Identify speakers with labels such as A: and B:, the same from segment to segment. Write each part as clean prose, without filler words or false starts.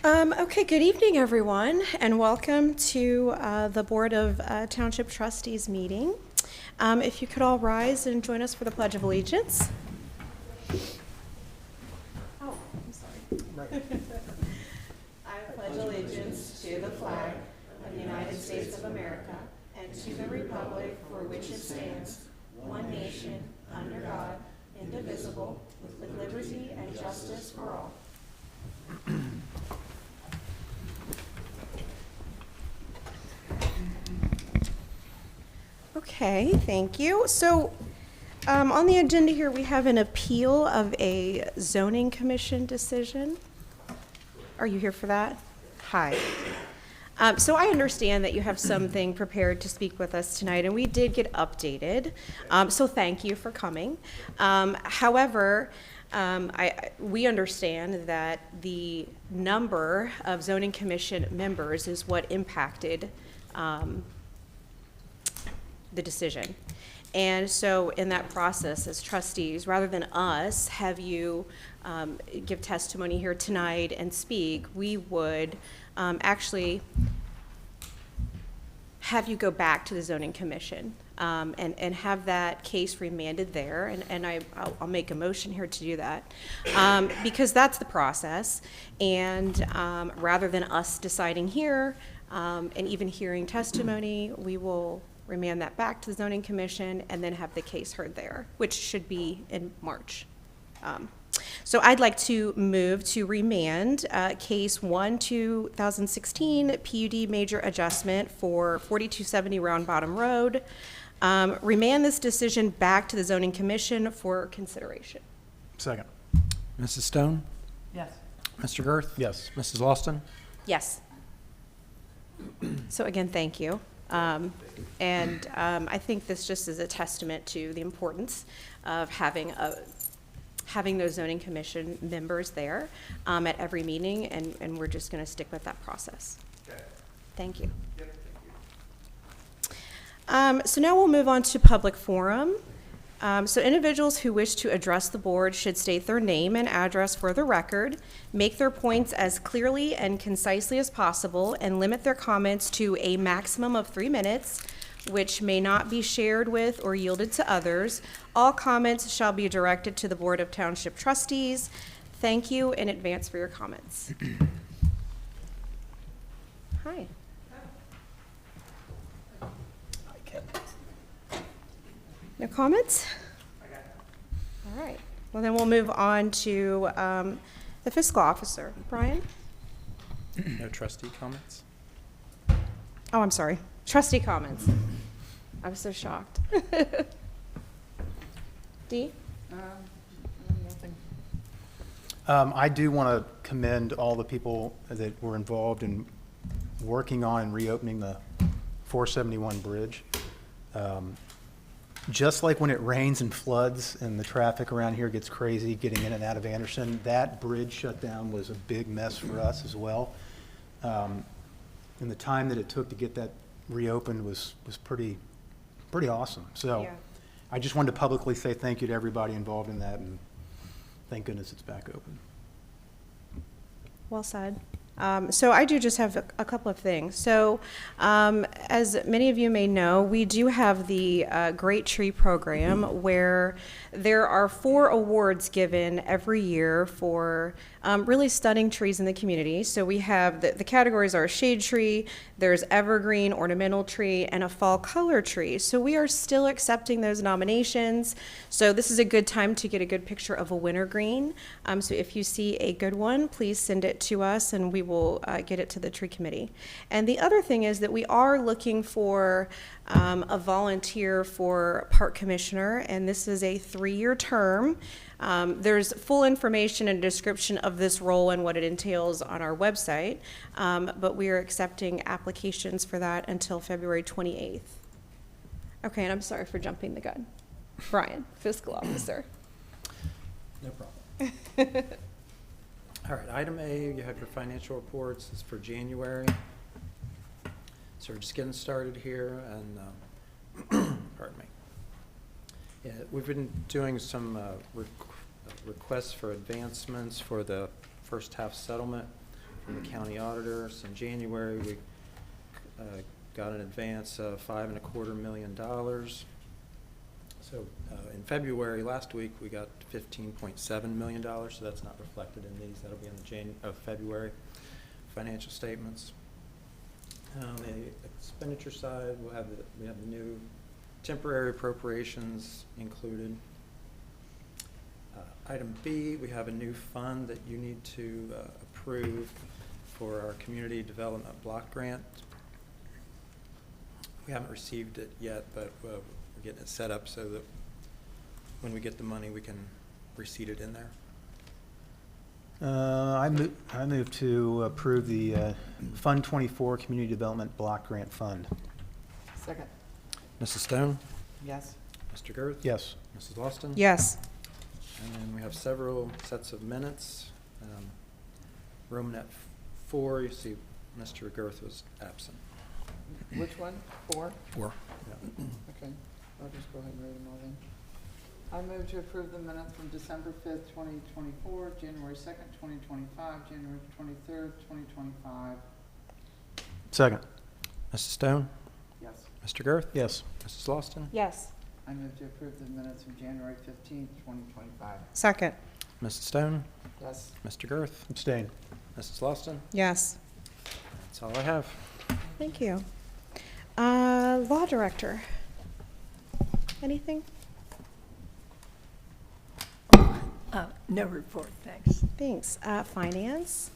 A: Okay, good evening, everyone, and welcome to the Board of Township Trustees meeting. If you could all rise and join us for the Pledge of Allegiance. Oh, I'm sorry. I pledge allegiance to the flag of the United States of America and to the republic for which it stands, one nation, under God, indivisible, with liberty and justice for all. Okay, thank you. So on the agenda here, we have an appeal of a zoning commission decision. Are you here for that? Hi. So I understand that you have something prepared to speak with us tonight, and we did get updated. So thank you for coming. However, we understand that the number of zoning commission members is what impacted the decision. And so in that process, as trustees, rather than us have you give testimony here tonight and speak, we would actually have you go back to the zoning commission and have that case remanded there. And I'll make a motion here to do that because that's the process. And rather than us deciding here and even hearing testimony, we will remand that back to the zoning commission and then have the case heard there, which should be in March. So I'd like to move to remand case 1/2016 PUD major adjustment for 4270 Round Bottom Road. Remand this decision back to the zoning commission for consideration.
B: Second.
C: Mrs. Stone?
D: Yes.
C: Mr. Girth?
B: Yes.
C: Mrs. Austin?
A: Yes. So again, thank you. I think this just is a testament to the importance of having those zoning commission members there at every meeting, and we're just going to stick with that process. Okay. Thank you. Yep, thank you. So now we'll move on to public forum. So individuals who wish to address the board should state their name and address for the record, make their points as clearly and concisely as possible, and limit their comments to a maximum of 3 minutes, which may not be shared with or yielded to others. All comments shall be directed to the Board of Township Trustees. Thank you in advance for your comments. Hi. No comments? All right. Well, then we'll move on to the fiscal officer. Brian?
C: No trustee comments?
A: Oh, I'm sorry. Trustee comments. I was so shocked. Dee?
D: Nothing.
B: I do want to commend all the people that were involved in working on and reopening the 471 bridge. Just like when it rains and floods and the traffic around here gets crazy getting in and out of Anderson, that bridge shutdown was a big mess for us as well. And the time that it took to get that reopened was pretty awesome. So yeah. I just wanted to publicly say thank you to everybody involved in that, and thank goodness it's back open.
A: Well said. So I do just have a couple of things. So as many of you may know, we do have the Great Tree Program where there are 4 awards given every year for really stunning trees in the community. So we have the categories are a shade tree, there's evergreen, ornamental tree, and a fall color tree. So we are still accepting those nominations. So this is a good time to get a good picture of a wintergreen. So if you see a good one, please send it to us and we will get it to the tree committee. And the other thing is that we are looking for a volunteer for park commissioner, and this is a 3-year term. There's full information and description of this role and what it entails on our website, but we are accepting applications for that until February 28th. Okay, and I'm sorry for jumping the gun. Brian, fiscal officer.
C: No problem. All right, item A, you have your financial reports. It's for January. So we're just getting started here, and pardon me. Yeah, we've been doing some requests for advancements for the first half settlement from the county auditor. So in January, we got an advance of $5.25 million. So in February, last week, we got $15.7 million, so that's not reflected in these. That'll be on the February financial statements. The expenditure side, we have the new temporary appropriations included. Item B, we have a new fund that you need to approve for our community development block grant. We haven't received it yet, but we're getting it set up so that when we get the money, we can reseed it in there.
B: I move to approve the Fund 24 Community Development Block Grant Fund.
D: Second.
C: Mrs. Stone?
D: Yes.
C: Mr. Girth?
B: Yes.
C: Mrs. Lawson?
A: Yes.
C: And then we have several sets of minutes. Romanet 4, you see Mr. Girth was absent.
D: Which one? 4?
C: 4.
D: Okay, I'll just go ahead and read them all then. I move to approve the minutes from December 5th, 2024, January 2nd, 2025, January 23rd, 2025.
B: Second.
C: Mrs. Stone?
D: Yes.
C: Mr. Girth?
B: Yes.
C: Mrs. Lawson?
A: Yes.
D: I move to approve the minutes from January 15th, 2025.
A: Second.
C: Mrs. Stone?
D: Yes.
C: Mr. Girth?
B: Abstain.
C: Mrs. Lawson?
A: Yes.
C: That's all I have.
A: Thank you. Law Director. Anything?
E: No report, thanks.
A: Thanks. Finance.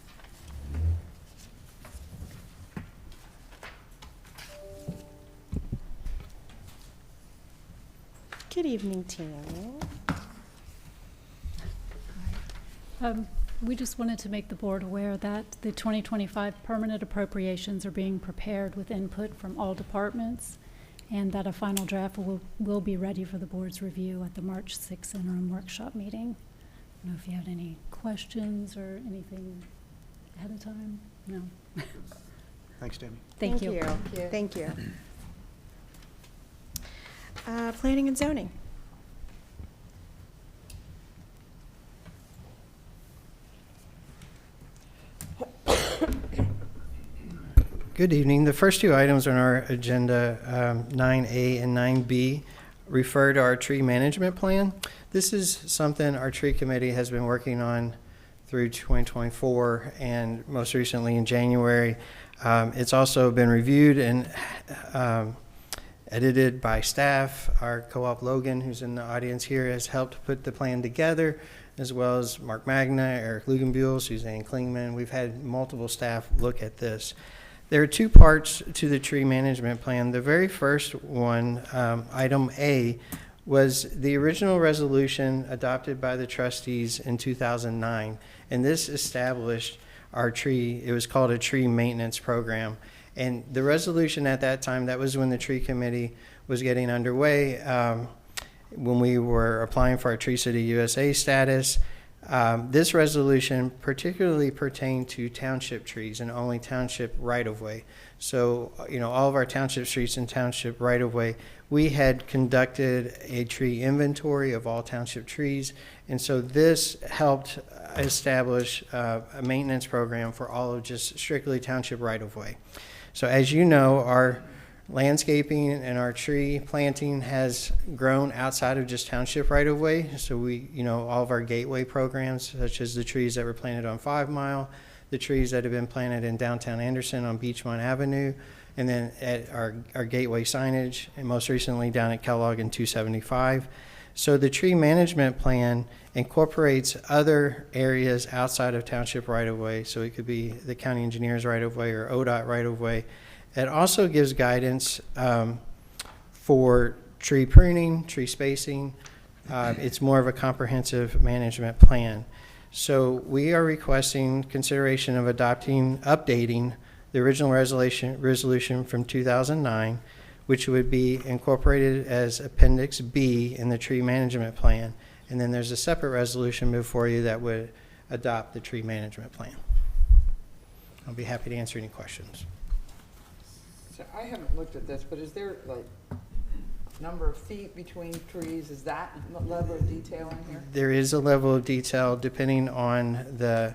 A: Good evening, team.
F: We just wanted to make the board aware that the 2025 permanent appropriations are being prepared with input from all departments, and that a final draft will be ready for the board's review at the March 6th interim workshop meeting. I don't know if you had any questions or anything ahead of time. No.
B: Thanks, Tammy.
F: Thank you.
A: Thank you. Planning and zoning.
G: Good evening. The first two items on our agenda, 9A and 9B, refer to our tree management plan. This is something our tree committee has been working on through 2024 and most recently in January. It's also been reviewed and edited by staff. Our co-op Logan, who's in the audience here, has helped put the plan together, as well as Mark Magna, Eric Lugenbuhl, Suzanne Klingman. We've had multiple staff look at this. There are two parts to the tree management plan. The very first one, item A, was the original resolution adopted by the trustees in 2009, and this established our tree. It was called a tree maintenance program, and the resolution at that time, that was when the tree committee was getting underway, when we were applying for our Tree City USA status. This resolution particularly pertained to township trees and only township right-of-way. So, all of our township streets and township right-of-way, we had conducted a tree inventory of all township trees. And so this helped establish a maintenance program for all of just strictly township right-of-way. So as you know, our landscaping and our tree planting has grown outside of just township right-of-way. So we, all of our gateway programs, such as the trees that were planted on 5 Mile, the trees that have been planted in downtown Anderson on Beachmont Avenue, and then at our gateway signage, and most recently down at Kellogg and 275. So the tree management plan incorporates other areas outside of township right-of-way. So it could be the county engineer's right-of-way or ODOT right-of-way. It also gives guidance for tree pruning, tree spacing. It's more of a comprehensive management plan. So we are requesting consideration of updating the original resolution from 2009, which would be incorporated as Appendix B in the tree management plan. And then there's a separate resolution before you that would adopt the tree management plan. I'll be happy to answer any questions.
D: So I haven't looked at this, but is there like number of feet between trees? Is that level of detail in here?
G: There is a level of detail depending on the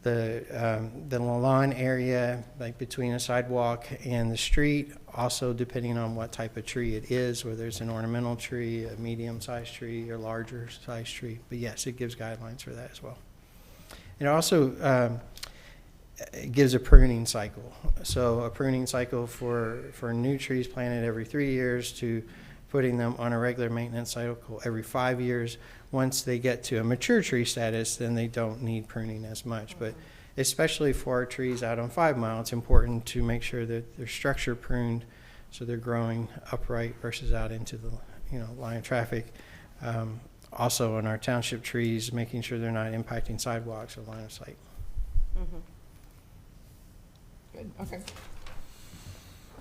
G: The lawn area, like between a sidewalk and the street, also depending on what type of tree it is, whether it's an ornamental tree, a medium-sized tree, or larger-sized tree. But yes, it gives guidelines for that as well. It also it gives a pruning cycle. So a pruning cycle for new trees planted every 3 years to putting them on a regular maintenance cycle every 5 years. Once they get to a mature tree status, then they don't need pruning as much. But especially for our trees out on 5 Mile, it's important to make sure that they're structure pruned so they're growing upright versus out into the line of traffic. Also on our township trees, making sure they're not impacting sidewalks or line of sight.
A: Mhm.
D: Good, okay.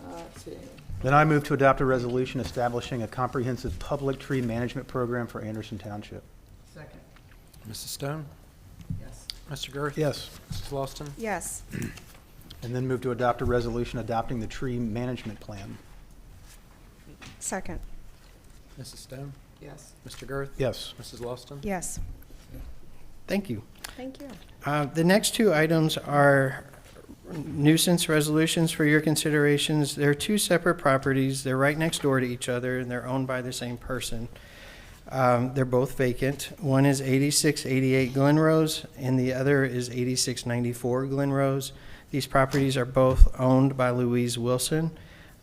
D: Let's see.
B: Then I move to adopt a resolution establishing a comprehensive public tree management program for Anderson Township.
D: Second.
C: Mrs. Stone?
D: Yes.
C: Mr. Girth?
B: Yes.
C: Mrs. Lawston?
A: Yes.
B: And then move to adopt a resolution adopting the tree management plan.
A: Second.
C: Mrs. Stone?
D: Yes.
C: Mr. Girth?
B: Yes.
C: Mrs. Lawston?
A: Yes.
G: Thank you.
A: Thank you.
G: The next two items are nuisance resolutions for your considerations. They're two separate properties. They're right next door to each other, and they're owned by the same person. They're both vacant. One is 8688 Glenrose, and the other is 8694 Glenrose. These properties are both owned by Louise Wilson.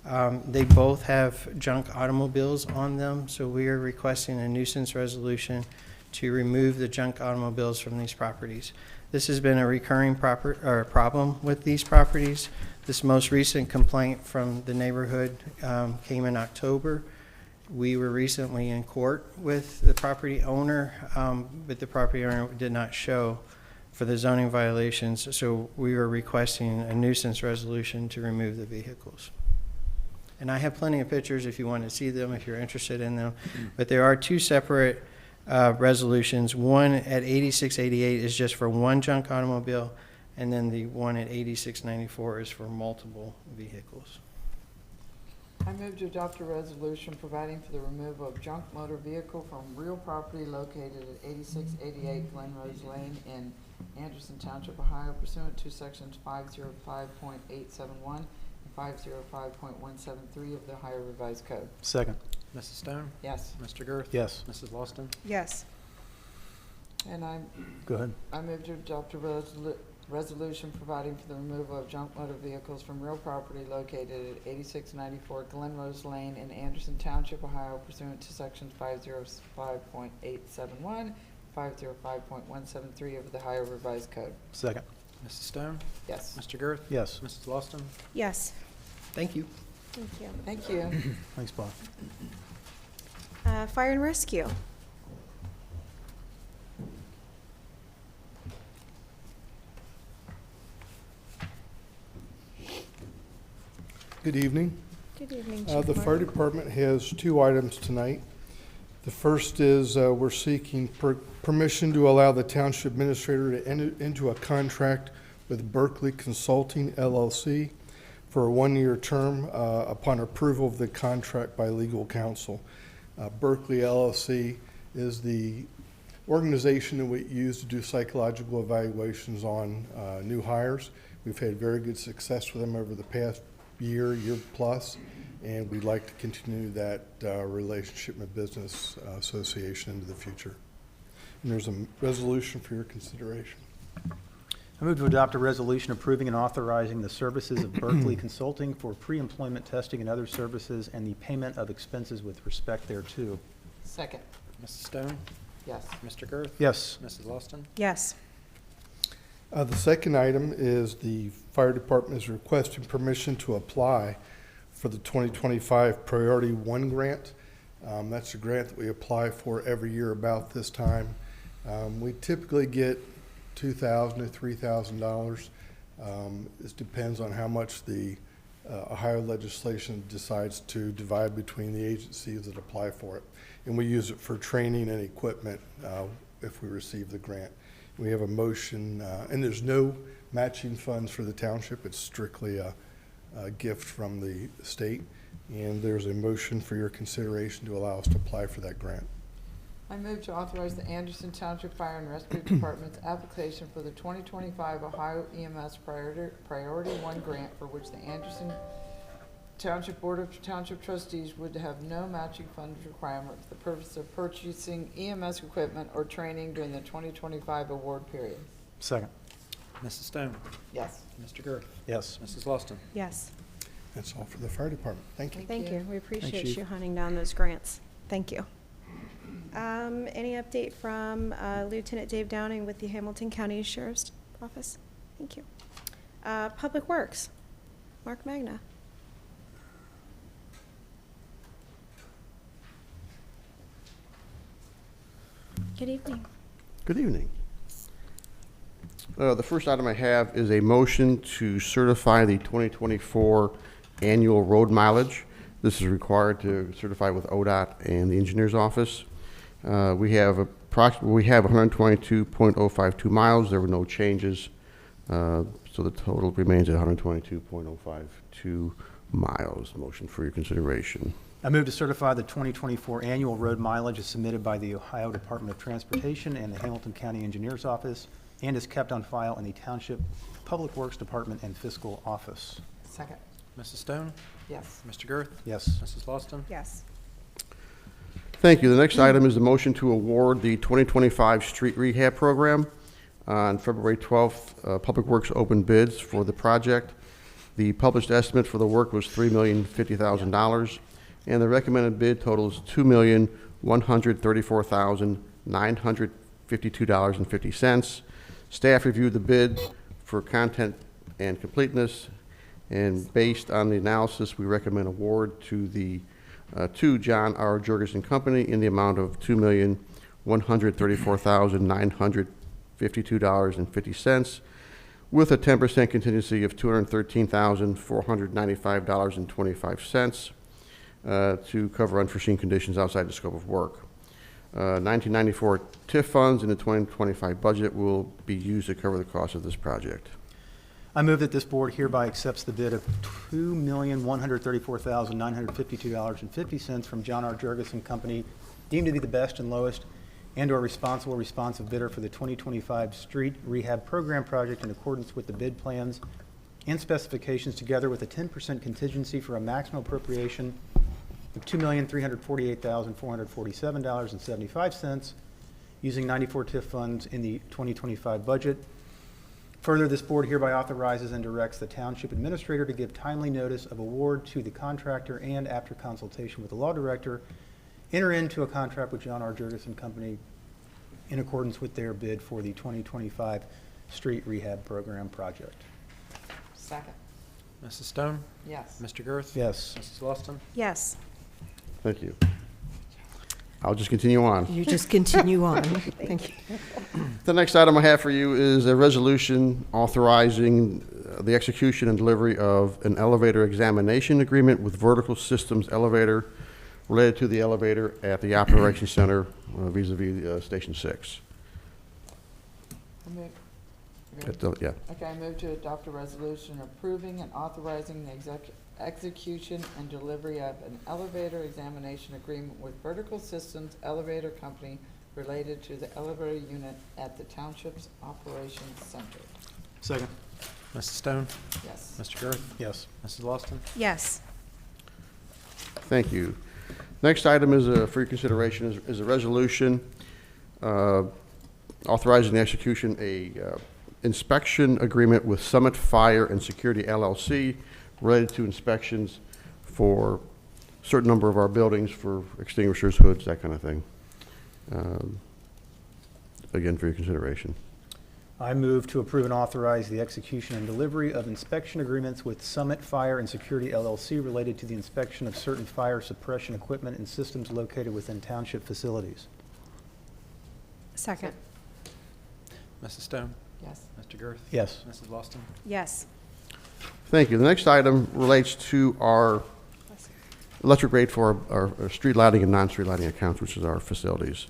G: They both have junk automobiles on them, so we are requesting a nuisance resolution to remove the junk automobiles from these properties. This has been a recurring problem with these properties. This most recent complaint from the neighborhood came in October. We were recently in court with the property owner, but the property owner did not show for the zoning violations, so we were requesting a nuisance resolution to remove the vehicles. And I have plenty of pictures if you want to see them, if you're interested in them. But there are two separate resolutions. One at 8688 is just for one junk automobile, and then the one at 8694 is for multiple vehicles.
D: I move to adopt a resolution providing for the removal of junk motor vehicle from real property located at 8688 Glenrose Lane in Anderson Township, Ohio, pursuant to sections 505.871 and 505.173 of the Ohio Revised Code.
B: Second.
C: Mrs. Stone?
D: Yes.
C: Mr. Girth?
B: Yes.
C: Mrs. Lawston?
A: Yes.
D: And
B: Go ahead.
D: I move to adopt a resolution providing for the removal of junk motor vehicles from real property located at 8694 Glenrose Lane in Anderson Township, Ohio, pursuant to sections 505.871, 505.173 of the Ohio Revised Code.
B: Second.
C: Mrs. Stone?
D: Yes.
C: Mr. Girth?
B: Yes.
C: Mrs. Lawston?
A: Yes.
G: Thank you.
A: Thank you.
D: Thank you.
B: Thanks, Bob.
A: Fire and rescue.
H: Good evening.
A: Good evening,
H: The
A: Chief
H: fire
A: Martin.
H: department has two items tonight. The first is we're seeking permission to allow the township administrator to enter into a contract with Berkeley Consulting LLC for a one-year term upon approval of the contract by legal counsel. Berkeley LLC is the organization that we use to do psychological evaluations on new hires. We've had very good success with them over the past year plus, and we'd like to continue that relationship and business association into the future. And there's a resolution for your consideration.
B: I move to adopt a resolution approving and authorizing the services of Berkeley Consulting for pre-employment testing and other services and the payment of expenses with respect thereto.
D: Second.
C: Mrs. Stone?
D: Yes.
C: Mr. Girth?
B: Yes.
C: Mrs. Lawston?
A: Yes.
H: The second item is the fire department is requesting permission to apply for the 2025 Priority 1 grant. That's a grant that we apply for every year about this time. We typically get $2,000 to $3,000. It depends on how much the Ohio legislation decides to divide between the agencies that apply for it. And we use it for training and equipment if we receive the grant. We have a motion, and there's no matching funds for the township. It's strictly a gift from the state. And there's a motion for your consideration to allow us to apply for that grant.
D: I move to authorize the Anderson Township Fire and Rescue Department's application for the 2025 Ohio EMS Priority 1 grant, for which the Anderson Township Board of Township Trustees would have no matching funds requirement for the purpose of purchasing EMS equipment or training during the 2025 award period.
B: Second.
C: Mrs. Stone?
D: Yes.
C: Mr. Gerth?
B: Yes.
C: Mrs. Lawson?
A: Yes.
H: That's all for the fire department. Thank you.
A: Thank you. We appreciate
B: Chief.
A: you hunting down those grants. Thank you. Any update from Lieutenant Dave Downing with the Hamilton County Sheriff's Office? Thank you. Public Works, Mark Magna. Good evening.
I: Good evening. The first item I have is a motion to certify the 2024 annual road mileage. This is required to certify with ODOT and the engineer's office. We have 122.052 miles. There were no changes, so the total remains at 122.052 miles. Motion for your consideration.
B: I move to certify the 2024 annual road mileage as submitted by the Ohio Department of Transportation and the Hamilton County Engineers Office and is kept on file in the Township Public Works Department and Fiscal Office.
D: Second.
C: Mrs. Stone?
D: Yes.
C: Mr. Gerth?
B: Yes.
C: Mrs. Lawson?
A: Yes.
I: Thank you. The next item is the motion to award the 2025 street rehab program. On February 12th, Public Works opened bids for the project. The published estimate for the work was $3,050,000, and the recommended bid totals $2,134,952.50. Staff reviewed the bid for content and completeness, and based on the analysis, we recommend award to the John R. Jurgensen Company in the amount of $2,134,952.50, with a 10% contingency of $213,495.25 to cover unforeseen conditions outside the scope of work. 1994 TIF funds in the 2025 budget will be used to cover the cost of this project.
B: I move that this board hereby accepts the bid of $2,134,952.50 from John R. Jurgensen Company, deemed to be the best and lowest and/or responsive bidder for the 2025 street rehab program project in accordance with the bid plans and specifications, together with a 10% contingency for a maximum appropriation of $2,348,447.75, using 94 TIF funds in the 2025 budget. Further, this board hereby authorizes and directs the township administrator to give timely notice of award to the contractor and, after consultation with the law director, enter into a contract with John R. Jurgensen Company in accordance with their bid for the 2025 street rehab program project.
D: Second.
C: Mrs. Stone?
D: Yes.
C: Mr. Gerth?
B: Yes.
C: Mrs. Lawson?
A: Yes.
I: Thank you. I'll just continue on.
E: You just continue on. Thank you.
I: The next item I have for you is a resolution authorizing the execution and delivery of an elevator examination agreement with Vertical Systems Elevator related to the elevator at the Operations Center vis-a-vis Station 6.
D: I move-
I: Yeah.
D: Okay, I move to adopt a resolution approving and authorizing the execution and delivery of an elevator examination agreement with Vertical Systems Elevator Company related to the elevator unit at the Township's Operations Center.
B: Second.
C: Mrs. Stone?
D: Yes.
C: Mr. Gerth?
B: Yes.
C: Mrs. Lawson?
A: Yes.
I: Thank you. Next item is for your consideration is a resolution authorizing the execution a inspection agreement with Summit Fire and Security LLC related to inspections for a certain number of our buildings for extinguishers, hoods, that kind of thing. Again, for your consideration.
B: I move to approve and authorize the execution and delivery of inspection agreements with Summit Fire and Security LLC related to the inspection of certain fire suppression equipment and systems located within township facilities.
A: Second.
C: Mrs. Stone?
D: Yes.
C: Mr. Gerth?
B: Yes.
C: Mrs. Lawson?
A: Yes.
I: Thank you. The next item relates to our electric rate for our street lighting and non-street lighting accounts, which is our facilities.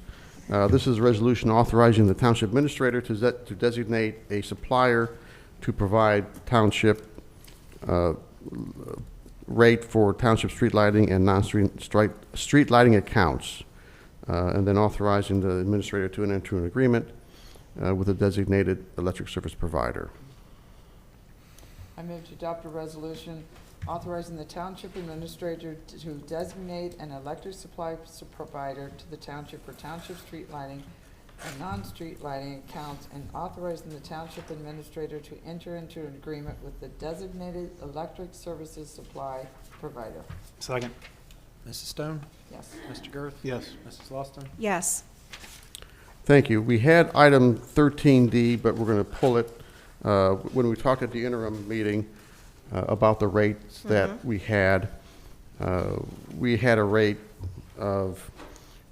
I: This is a resolution authorizing the township administrator to designate a supplier to provide township rate for township street lighting and non-street lighting accounts. and then authorizing the administrator to enter into an agreement with a designated electric service provider.
D: I move to adopt a resolution authorizing the township administrator to designate an electric supply provider to the township for township street lighting and non-street lighting accounts, and authorizing the township administrator to enter into an agreement with the designated electric services supply provider.
B: Second.
C: Mrs. Stone?
D: Yes.
C: Mr. Girth?
B: Yes.
C: Mrs. Lawson?
A: Yes.
I: Thank you. We had item 13D, but we're going to pull it. When we talked at the interim meeting about the rates that we had a rate of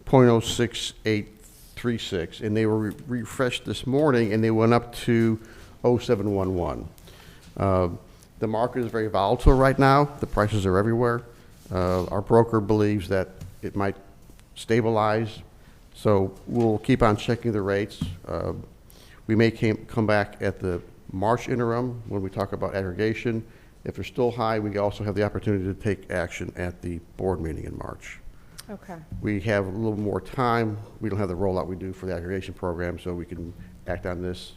I: 0.06836, and they were refreshed this morning, and they went up to 0.711. The market is very volatile right now. The prices are everywhere. Our broker believes that it might stabilize, so we'll keep on checking the rates. We may come back at the March interim when we talk about aggregation. If they're still high, we also have the opportunity to take action at the board meeting in March.
A: Okay.
I: We have a little more time. We don't have the rollout we do for the aggregation program, so we can act on this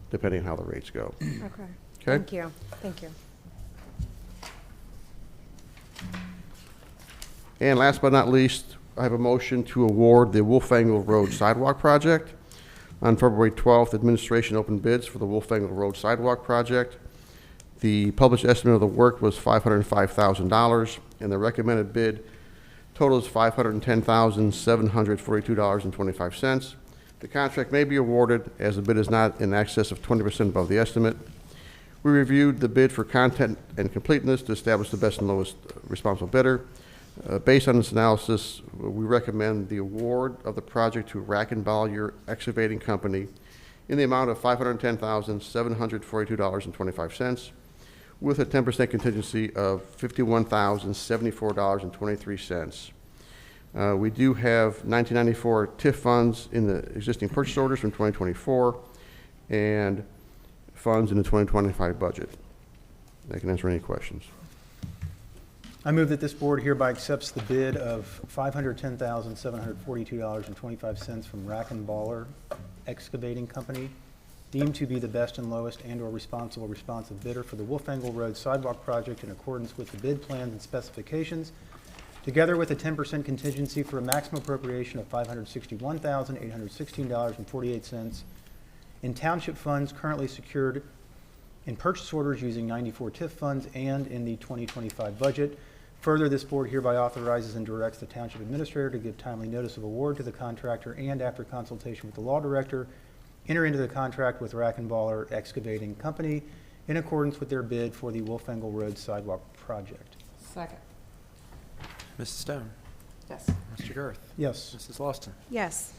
I: depending on how the rates go.
A: Okay.
I: Okay?
A: Thank you. Thank you.
I: And last but not least, I have a motion to award the Wolfangle Road Sidewalk Project. On February 12th, administration opened bids for the Wolfangle Road Sidewalk Project. The published estimate of the work was $505,000, and the recommended bid totals $510,742.25. The contract may be awarded as the bid is not in excess of 20% above the estimate. We reviewed the bid for content and completeness to establish the best and lowest responsible bidder. Based on this analysis, we recommend the award of the project to Rack and Bollier Excavating Company in the amount of $510,742.25, with a 10% contingency of $51,074.23. We do have 1994 TIF funds in the existing purchase orders from 2024 and funds in the 2025 budget. I can answer any questions.
B: I move that this board hereby accepts the bid of $510,742.25 from Rack and Baller Excavating Company, deemed to be the best and lowest and/or responsive bidder for the Wolfangle Road Sidewalk Project in accordance with the bid plans and specifications, together with a 10% contingency for a maximum appropriation of $561,816.48 in township funds currently secured in purchase orders using 94 TIF funds and in the 2025 budget. Further, this board hereby authorizes and directs the township administrator to give timely notice of award to the contractor and, after consultation with the law director, enter into the contract with Rack and Baller Excavating Company in accordance with their bid for the Wolfangle Road Sidewalk Project.
D: Second.
C: Mrs. Stone?
D: Yes.
C: Mr. Girth?
B: Yes.
C: Mrs. Lawson?
A: Yes.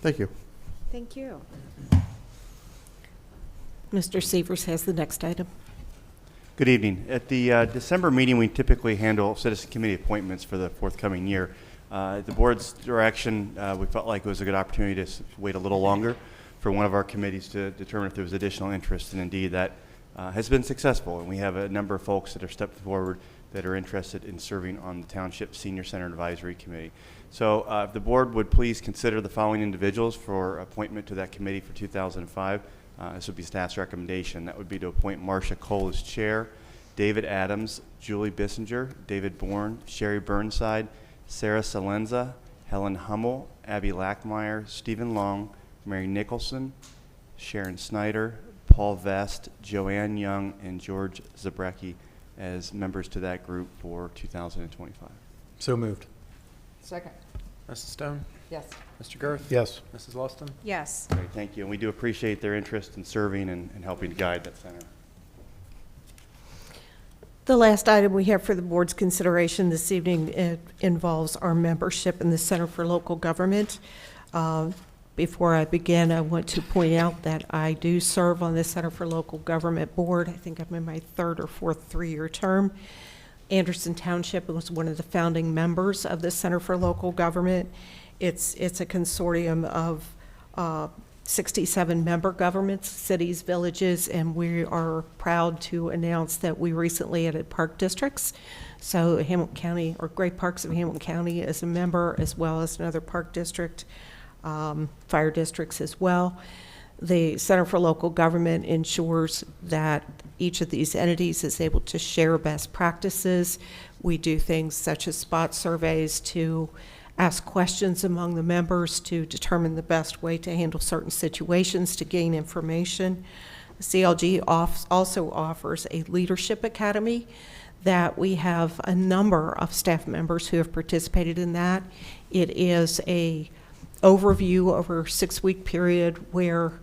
I: Thank you.
A: Thank you.
E: Mr. Severs has the next item.
J: Good evening. At the December meeting, we typically handle citizen committee appointments for the forthcoming year. At the board's direction, we felt like it was a good opportunity to wait a little longer for one of our committees to determine if there was additional interest, and indeed that has been successful. And we have a number of folks that are stepped forward that are interested in serving on the Township Senior Center Advisory Committee. So if the board would please consider the following individuals for appointment to that committee for 2005. This would be staff's recommendation. That would be to appoint Marcia Cole as chair, David Adams, Julie Bissinger, David Bourne, Sherry Burnside, Sarah Salenza, Helen Hummel, Abby Lackmeyer, Stephen Long, Mary Nicholson, Sharon Snyder, Paul Vest, Joanne Young, and George Zabrecki as members to that group for 2025.
B: So moved.
D: Second.
C: Mrs. Stone?
D: Yes.
C: Mr. Girth?
B: Yes.
C: Mrs. Lawson?
A: Yes.
J: Great, thank you. And we do appreciate their interest in serving and helping to guide that center.
E: The last item we have for the board's consideration this evening involves our membership in the Center for Local Government. Before I begin, I want to point out that I do serve on the Center for Local Government Board. I think I'm in my third or fourth three-year term. Anderson Township was one of the founding members of the Center for Local Government. It's a consortium of 67 member governments, cities, villages, and we are proud to announce that we recently added park districts. So Hamilton County, or Great Parks of Hamilton County is a member, as well as another park district, fire districts as well. The Center for Local Government ensures that each of these entities is able to share best practices. We do things such as spot surveys to ask questions among the members to determine the best way to handle certain situations, to gain information. The CLG also offers a leadership academy that we have a number of staff members who have participated in that. It is a overview over a 6-week period where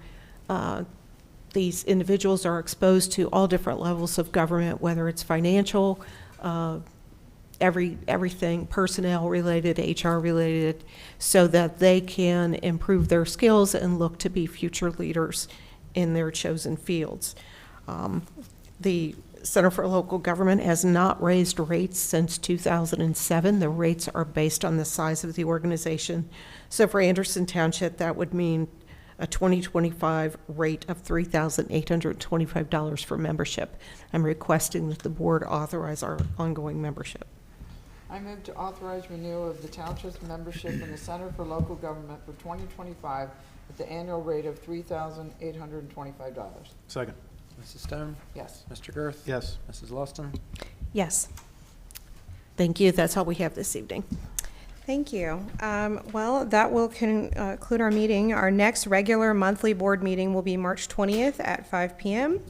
E: these individuals are exposed to all different levels of government, whether it's financial, everything personnel related, HR related, so that they can improve their skills and look to be future leaders in their chosen fields. The Center for Local Government has not raised rates since 2007. The rates are based on the size of the organization. So for Anderson Township, that would mean a 2025 rate of $3,825 for membership. I'm requesting that the board authorize our ongoing membership.
D: I move to authorize renewal of the township's membership in the Center for Local Government for 2025 at the annual rate of $3,825.
B: Second.
C: Mrs. Stone?
D: Yes.
C: Mr. Girth?
B: Yes.
C: Mrs. Lawson?
E: Yes. Thank you. That's all we have this evening.
A: Thank you. Well, that will conclude our meeting. Our next regular monthly board meeting will be March 20th at 5 p.m.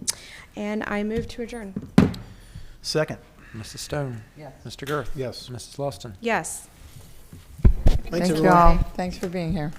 A: And I move to adjourn.
B: Second.
C: Mrs. Stone?
D: Yes.
C: Mr. Girth?
B: Yes.
C: Mrs. Lawson?
A: Yes.
H: Thanks,
D: Thank you
H: everyone.
D: all. Thanks for being here.